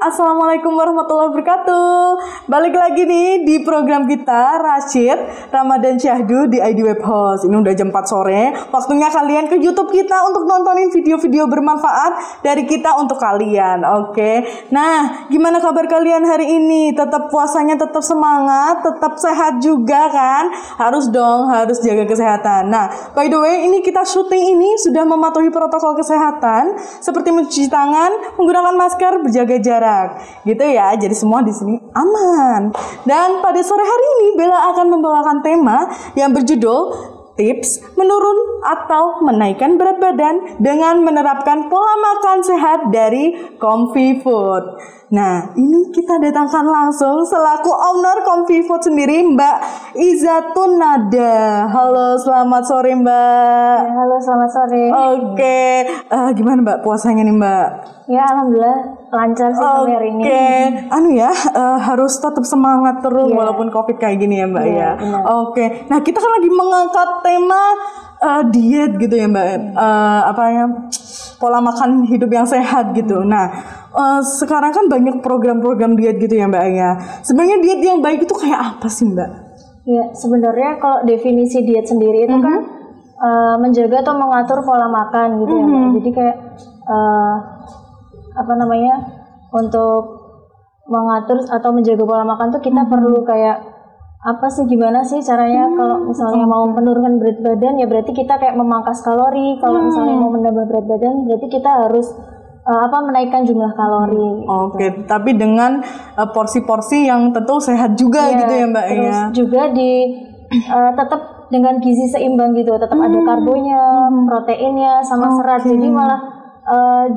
Assalamualaikum warahmatullahi wabarakatuh. Balik lagi nih di program kita Rashid Ramadan Syahdu di ID Web Host. Ini udah jam 4 sore. Waktunya kalian ke YouTube kita untuk nontonin video-video bermanfaat dari kita untuk kalian. Oke. Nah, gimana kabar kalian hari ini? Tetap puasanya tetap semangat, tetap sehat juga kan? Harus dong, harus jaga kesehatan. Nah, by the way, ini kita syuting ini sudah mematuhi protokol kesehatan seperti mencuci tangan, menggunakan masker, berjaga jarak. Gitu ya, jadi semua di sini aman. Dan pada sore hari ini Bella akan membawakan tema yang berjudul tips menurun atau menaikkan berat badan dengan menerapkan pola makan sehat dari Comfy Food. Nah, ini kita datangkan langsung selaku owner Comfy Food sendiri, Mbak Izatun Nada. Halo, selamat sore Mbak. Ya, halo, selamat sore. Oke, gimana Mbak puasanya nih Mbak? Ya, alhamdulillah lancar sih sampai hari ini. Harus tetap semangat terus walaupun COVID kayak gini ya Mbak ya. Oke, nah kita kan lagi mengangkat tema diet gitu ya Mbak. Pola makan hidup yang sehat gitu. Nah, sekarang kan banyak program-program diet gitu ya Mbak ya. Sebenarnya diet yang baik itu kayak apa sih Mbak? Ya, sebenarnya kalau definisi diet sendiri itu kan menjaga atau mengatur pola makan gitu ya Mbak. Jadi kayak untuk mengatur atau menjaga pola makan tuh kita perlu kayak apa sih, gimana sih caranya kalau misalnya mau menurunkan berat badan ya berarti kita kayak memangkas kalori. Kalau misalnya mau menambah berat badan berarti kita harus menaikkan jumlah kalori. Oke, tapi dengan porsi-porsi yang tentu sehat juga gitu ya Mbak terus ya. juga tetap dengan gizi seimbang gitu, tetap ada karbonya, proteinnya sama serat. Jadi malah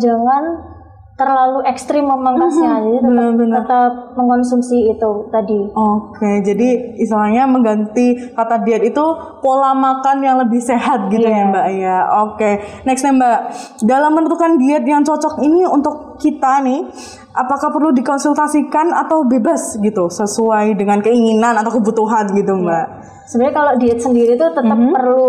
jangan terlalu ekstrim memangkasnya, jadi tetap mengkonsumsi itu tadi. Oke, jadi istilahnya mengganti kata diet itu pola makan yang lebih sehat gitu ya Mbak ya. Oke, next nih Mbak, dalam menentukan diet yang cocok ini untuk kita nih, apakah perlu dikonsultasikan atau bebas gitu sesuai dengan keinginan atau kebutuhan gitu Mbak? Sebenarnya kalau diet sendiri tuh tetap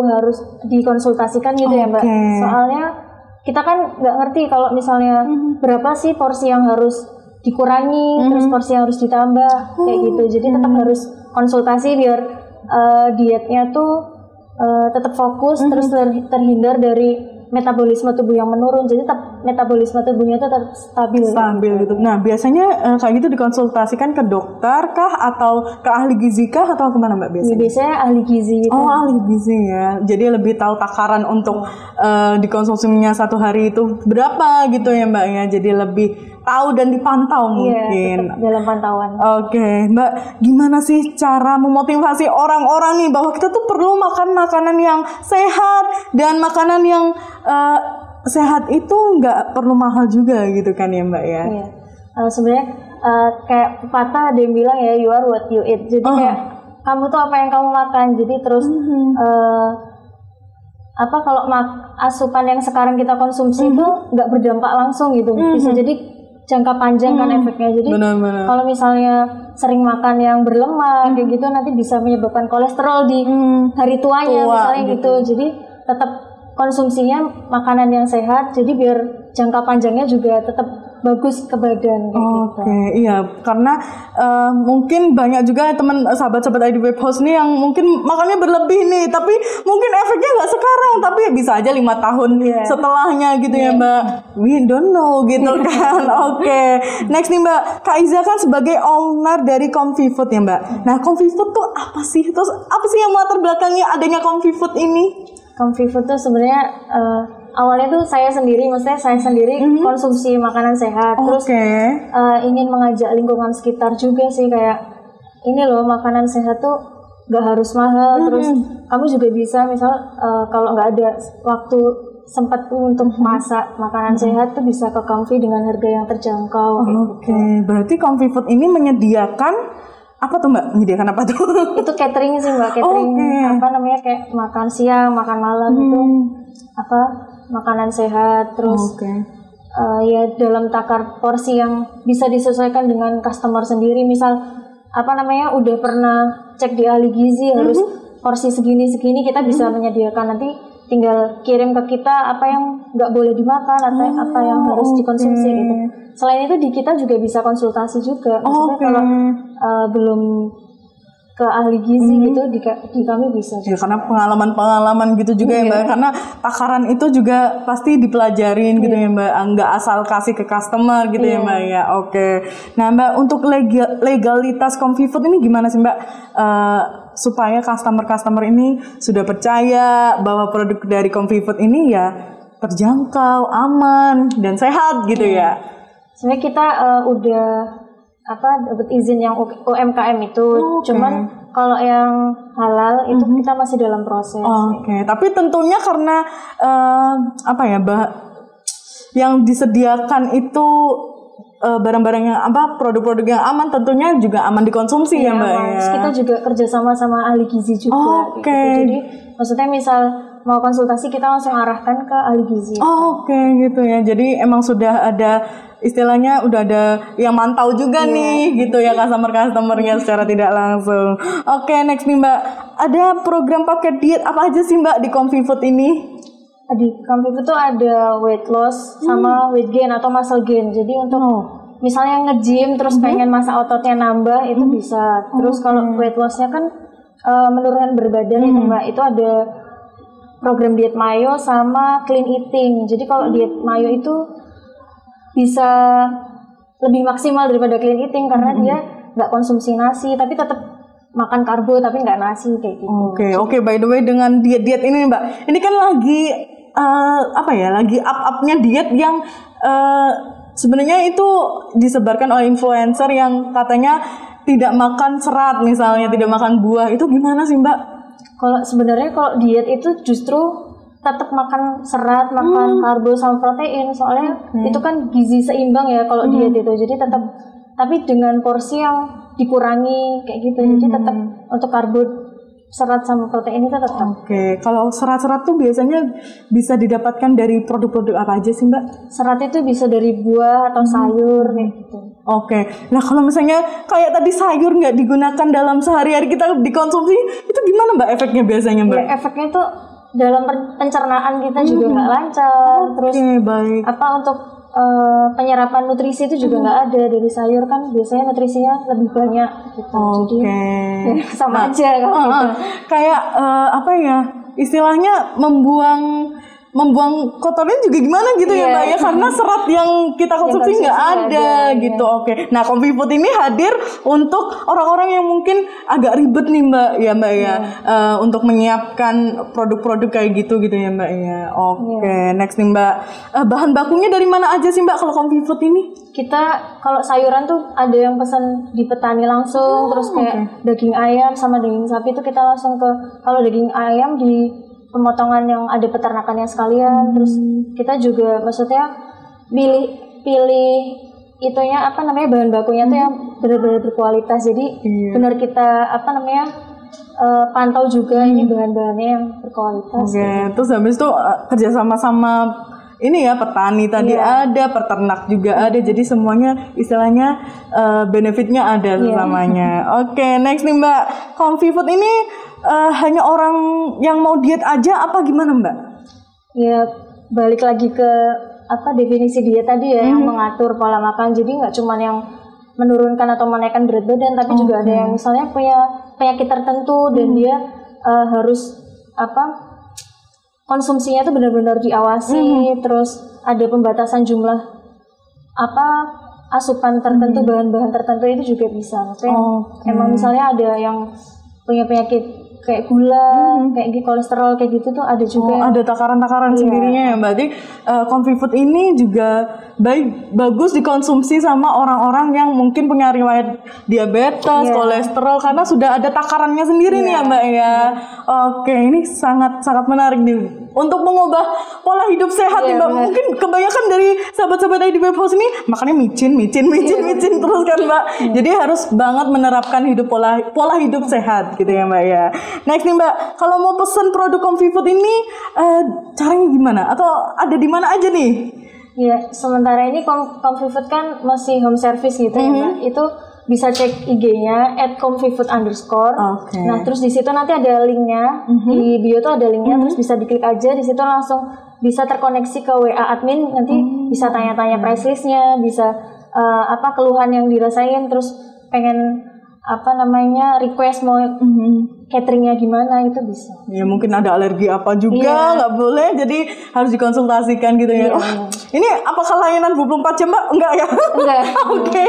harus dikonsultasikan gitu ya Mbak. Soalnya kita kan nggak ngerti kalau misalnya berapa sih porsi yang harus dikurangi, terus porsi yang harus ditambah kayak gitu. Jadi tetap harus konsultasi biar dietnya tuh tetap fokus, terus terhindar dari metabolisme tubuh yang menurun. Jadi tetap metabolisme tubuhnya tetap stabil gitu. Nah, biasanya kayak gitu dikonsultasikan ke dokter kah atau ke ahli gizi kah atau kemana Mbak biasanya? Ya, biasanya ahli gizi gitu. Oh, ahli gizi ya. Jadi lebih tahu takaran untuk dikonsumsinya satu hari itu berapa gitu ya Mbak ya. Jadi lebih tahu dan dipantau mungkin. Iya, dalam pantauan. Oke, Mbak, gimana sih cara memotivasi orang-orang nih bahwa kita tuh perlu makan makanan yang sehat dan makanan yang sehat itu nggak perlu mahal juga gitu kan ya Mbak ya? Iya. Sebenarnya kayak pepatah ada yang bilang ya, you are what you eat. Jadi kayak kamu tuh apa yang kamu makan. Jadi terus kalau asupan yang sekarang kita konsumsi itu nggak berdampak langsung gitu. Bisa jadi jangka panjang kan efeknya. Jadi kalau misalnya sering makan yang berlemak kayak gitu nanti bisa menyebabkan kolesterol di hari tuanya misalnya gitu. Jadi tetap konsumsinya makanan yang sehat, jadi biar jangka panjangnya juga tetap bagus ke badan. Oke, iya, karena mungkin banyak juga teman sahabat-sahabat ID Web Host nih yang mungkin makannya berlebih nih, tapi mungkin efeknya nggak sekarang, tapi bisa aja 5 tahun setelahnya gitu ya Mbak. We don't know gitu kan. Oke, next nih Mbak, Kak Iza kan sebagai owner dari Comfy Food ya Mbak. Nah, Comfy Food tuh apa sih? Terus apa sih yang melatar belakangi adanya Comfy Food ini? Comfy Food tuh sebenarnya awalnya tuh saya sendiri konsumsi makanan sehat, terus ingin mengajak lingkungan sekitar juga sih, kayak ini loh makanan sehat tuh gak harus mahal, terus kamu juga bisa misal kalau nggak ada waktu sempat untuk masak makanan sehat tuh bisa ke Comfy dengan harga yang terjangkau. Berarti Comfy Food ini menyediakan apa tuh Mbak? Menyediakan apa tuh? Itu catering sih Mbak, catering kayak makan siang, makan malam gitu, makanan sehat, terus ya dalam takar porsi yang bisa disesuaikan dengan customer sendiri. Misal udah pernah cek di ahli gizi harus porsi segini kita bisa menyediakan, nanti tinggal kirim ke kita apa yang nggak boleh dimakan atau apa yang harus dikonsumsi gitu. Selain itu di kita juga bisa konsultasi juga. Maksudnya kalau belum ke ahli gizi gitu di kami bisa juga. Ya, karena pengalaman gitu juga ya Mbak, karena takaran itu juga pasti dipelajarin gitu ya Mbak, nggak asal kasih ke customer gitu ya Mbak ya. Oke. Nah Mbak, untuk legalitas Comfy Food ini gimana sih Mbak, supaya customer ini sudah percaya bahwa produk dari Comfy Food ini ya terjangkau, aman dan sehat gitu ya. Sebenarnya kita udah dapat izin yang UMKM itu, cuman kalau yang halal itu kita masih dalam proses. Oke. Tapi tentunya karena yang disediakan itu barang-barang yang produk-produk yang aman, tentunya juga aman dikonsumsi ya Mbak. Terus kita juga kerjasama sama ahli gizi juga. Gitu. Jadi maksudnya misal mau konsultasi kita langsung arahkan ke ahli gizi. Gitu ya. Jadi emang sudah ada, istilahnya udah ada yang mantau juga nih gitu ya customer-customernya secara tidak langsung. Oke, next nih Mbak, ada program paket diet apa aja sih Mbak di Comfy Food ini? Di Comfy Food tuh ada weight loss sama weight gain atau muscle gain. Jadi untuk misalnya nge-gym terus pengen masa ototnya nambah itu bisa. Terus kalau weight lossnya kan menurunkan berat badan itu Mbak, itu ada program diet mayo sama clean eating. Jadi kalau diet mayo itu bisa lebih maksimal daripada clean eating karena dia nggak konsumsi nasi tapi tetap makan karbo tapi nggak nasi kayak gitu. Oke. By the way, dengan diet ini Mbak, ini kan lagi lagi up-upnya diet yang sebenarnya itu disebarkan oleh influencer yang katanya tidak makan serat, misalnya tidak makan buah. Itu gimana sih Mbak? Kalau sebenarnya kalau diet itu justru tetap makan serat, makan karbo sama protein, soalnya itu kan gizi seimbang ya kalau diet itu. Jadi tetap, tapi dengan porsi yang dikurangi kayak gitu. Jadi tetap untuk karbo, serat sama protein itu tetap. Kalau serat-serat tuh biasanya bisa didapatkan dari produk-produk apa aja sih Mbak? Serat itu bisa dari buah atau sayur kayak gitu. Nah kalau misalnya kayak tadi sayur nggak digunakan dalam sehari-hari kita dikonsumsi, itu gimana Mbak efeknya biasanya Mbak? Ya, efeknya itu dalam pencernaan kita juga nggak lancar. Terus baik. untuk penyerapan nutrisi itu juga nggak ada. Dari sayur kan biasanya nutrisinya lebih banyak gitu. Jadi ya, sama aja kalau gitu. Kayak istilahnya membuang kotornya juga gimana gitu ya Mbak ya, karena serat yang kita konsumsi nggak ada gitu. Nah Comfy Food ini hadir untuk orang-orang yang mungkin agak ribet nih Mbak ya, untuk menyiapkan produk-produk kayak gitu ya Mbak ya. Next nih Mbak, bahan bakunya dari mana aja sih Mbak kalau Comfy Food ini? Kita kalau sayuran tuh ada yang pesan di petani langsung, terus kayak daging ayam sama daging sapi itu kita langsung kalau daging ayam di pemotongan yang ada peternakannya sekalian. Terus kita juga maksudnya pilih itunya bahan bakunya tuh yang benar-benar berkualitas. Jadi benar kita pantau juga ini bahan-bahannya yang berkualitas. Terus habis itu kerjasama sama ini ya petani tadi ada, peternak juga ada, jadi semuanya istilahnya benefitnya ada selamanya. Next nih Mbak, Comfy Food ini hanya orang yang mau diet aja apa gimana Mbak? Ya balik lagi ke definisi diet tadi ya, yang mengatur pola makan. Jadi nggak cuma yang menurunkan atau menaikkan berat badan, tapi juga ada yang misalnya punya penyakit tertentu dan dia harus konsumsinya itu benar-benar diawasi. Terus ada pembatasan jumlah asupan tertentu, bahan-bahan tertentu itu juga bisa. Maksudnya emang misalnya ada yang punya penyakit kayak gula, kayak kolesterol kayak gitu tuh ada juga. Ada takaran-takaran sendirinya ya Mbak. Jadi Comfy Food ini juga bagus dikonsumsi sama orang-orang yang mungkin punya riwayat diabetes, kolesterol, karena sudah ada takarannya sendiri nih ya Mbak ya. Ini sangat menarik nih untuk mengubah pola hidup sehat nih Mbak. Mungkin kebanyakan dari sahabat-sahabat IDW House ini makannya micin terus kan Mbak. Jadi harus banget menerapkan pola hidup sehat gitu ya Mbak ya. Next nih Mbak, kalau mau pesen produk Comfy Food ini caranya gimana? Atau ada di mana aja nih? Ya, sementara ini Comfy Food kan masih home service gitu ya Mbak. Itu bisa cek IG-nya @comfyfood_. Nah, terus di situ nanti ada linknya, di bio tuh ada linknya, terus bisa diklik aja, di situ langsung bisa terkoneksi ke WA admin, nanti bisa tanya-tanya price list-nya, bisa keluhan yang dirasain, terus pengen request mau cateringnya gimana, itu bisa. Ya mungkin ada alergi apa juga, nggak boleh, jadi harus dikonsultasikan gitu ya. Ini apakah layanan 24 jam Mbak? Enggak ya? Enggak. Oke.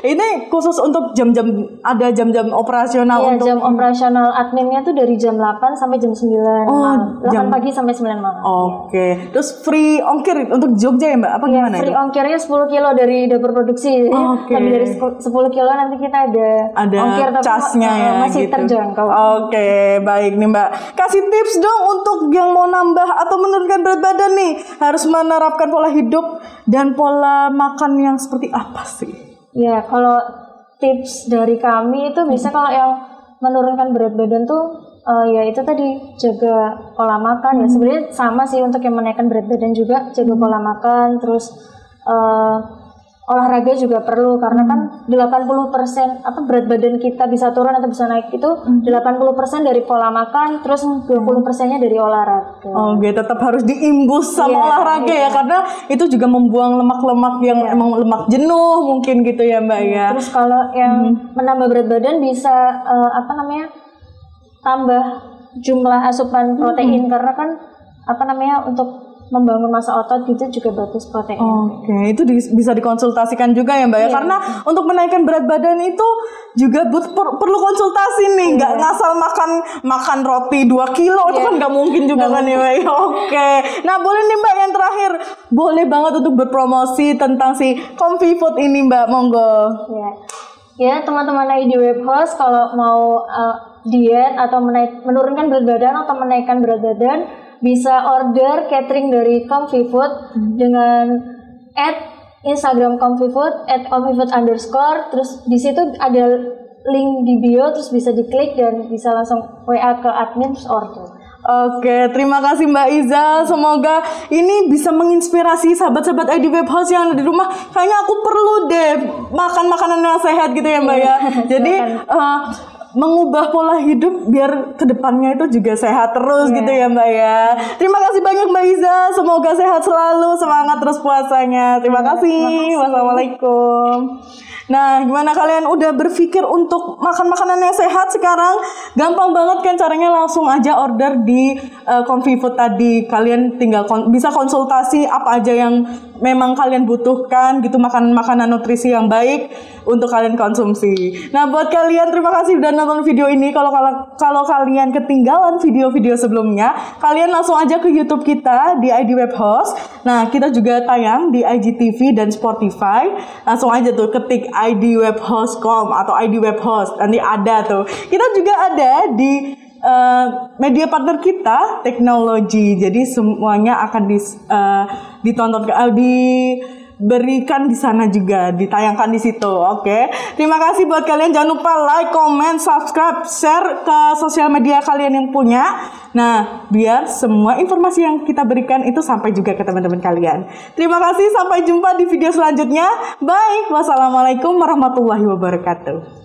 Ini khusus untuk jam-jam, ada jam-jam operasional untuk jam operasional adminnya tuh dari jam 8 sampai jam 9 malam. 8 pagi sampai 9 malam. Oke. Terus free ongkir untuk Jogja ya Mbak? Apa gimana free itu? Ongkirnya 10 kilo dari dapur produksi. Lebih dari 10 kilo nanti kita ada ongkir, tapi casnya ya, masih gitu. terjangkau. Oke, baik nih Mbak. Kasih tips dong untuk yang mau nambah atau menurunkan berat badan nih. Harus menerapkan pola hidup dan pola makan yang seperti apa sih? Ya, kalau tips dari kami itu bisa kalau yang menurunkan berat badan tuh ya itu tadi jaga pola makan ya. Sebenarnya sama sih untuk yang menaikkan berat badan juga, jaga pola makan, terus olahraga juga perlu, karena kan 80% berat badan kita bisa turun atau bisa naik itu 80% dari pola makan, terus 20%-nya dari olahraga. Oke, tetap harus diimbus sama olahraga ya, karena itu juga membuang lemak-lemak yang emang lemak jenuh mungkin gitu ya Mbak ya. Terus kalau yang menambah berat badan bisa tambah jumlah asupan protein, karena kan untuk membangun massa otot gitu juga bagus protein. Oke, itu bisa dikonsultasikan juga ya Mbak ya, karena untuk menaikkan berat badan itu juga perlu konsultasi nih, nggak ngasal makan roti 2 kilo itu kan nggak mungkin juga kan ya Mbak. Oke, nah boleh nih Mbak yang terakhir, boleh banget untuk berpromosi tentang si Comfy Food ini Mbak, monggo. Ya teman-teman ID Web Host kalau mau diet atau menurunkan berat badan atau menaikkan berat badan, bisa order catering dari Comfy Food dengan Instagram Comfy Food @comfyfood_. Terus di situ ada link di bio, terus bisa diklik dan bisa langsung WA ke admin terus order. Oke, terima kasih Mbak Iza. Semoga ini bisa menginspirasi sahabat-sahabat ID Web House yang ada di rumah. Kayaknya aku perlu deh makan makanan yang sehat gitu ya Mbak ya. Jadi mengubah pola hidup biar kedepannya itu juga sehat terus gitu ya Mbak ya. Terima kasih banyak Mbak Iza. Semoga sehat selalu, semangat terus puasanya. Terima kasih. Wassalamualaikum. Nah, gimana kalian udah berpikir untuk makan makanan yang sehat sekarang? Gampang banget kan caranya, langsung aja order di Comfy Food tadi. Kalian tinggal bisa konsultasi apa aja yang memang kalian butuhkan gitu, makanan nutrisi yang baik untuk kalian konsumsi. Nah, buat kalian terima kasih udah nonton video ini. Kalau kalian ketinggalan video-video sebelumnya, kalian langsung aja ke YouTube kita di ID Web Host. Nah, kita juga tayang di IGTV dan Spotify. Langsung aja tuh ketik idwebhost.com atau ID Web Host, nanti ada tuh. Kita juga ada di media partner kita teknologi, jadi semuanya akan ditonton, diberikan di sana juga, ditayangkan di situ. Oke, terima kasih buat kalian. Jangan lupa like, comment, subscribe, share ke sosial media kalian yang punya. Nah, biar semua informasi yang kita berikan itu sampai juga ke teman-teman kalian. Terima kasih, sampai jumpa di video selanjutnya. Bye. Wassalamualaikum warahmatullahi wabarakatuh.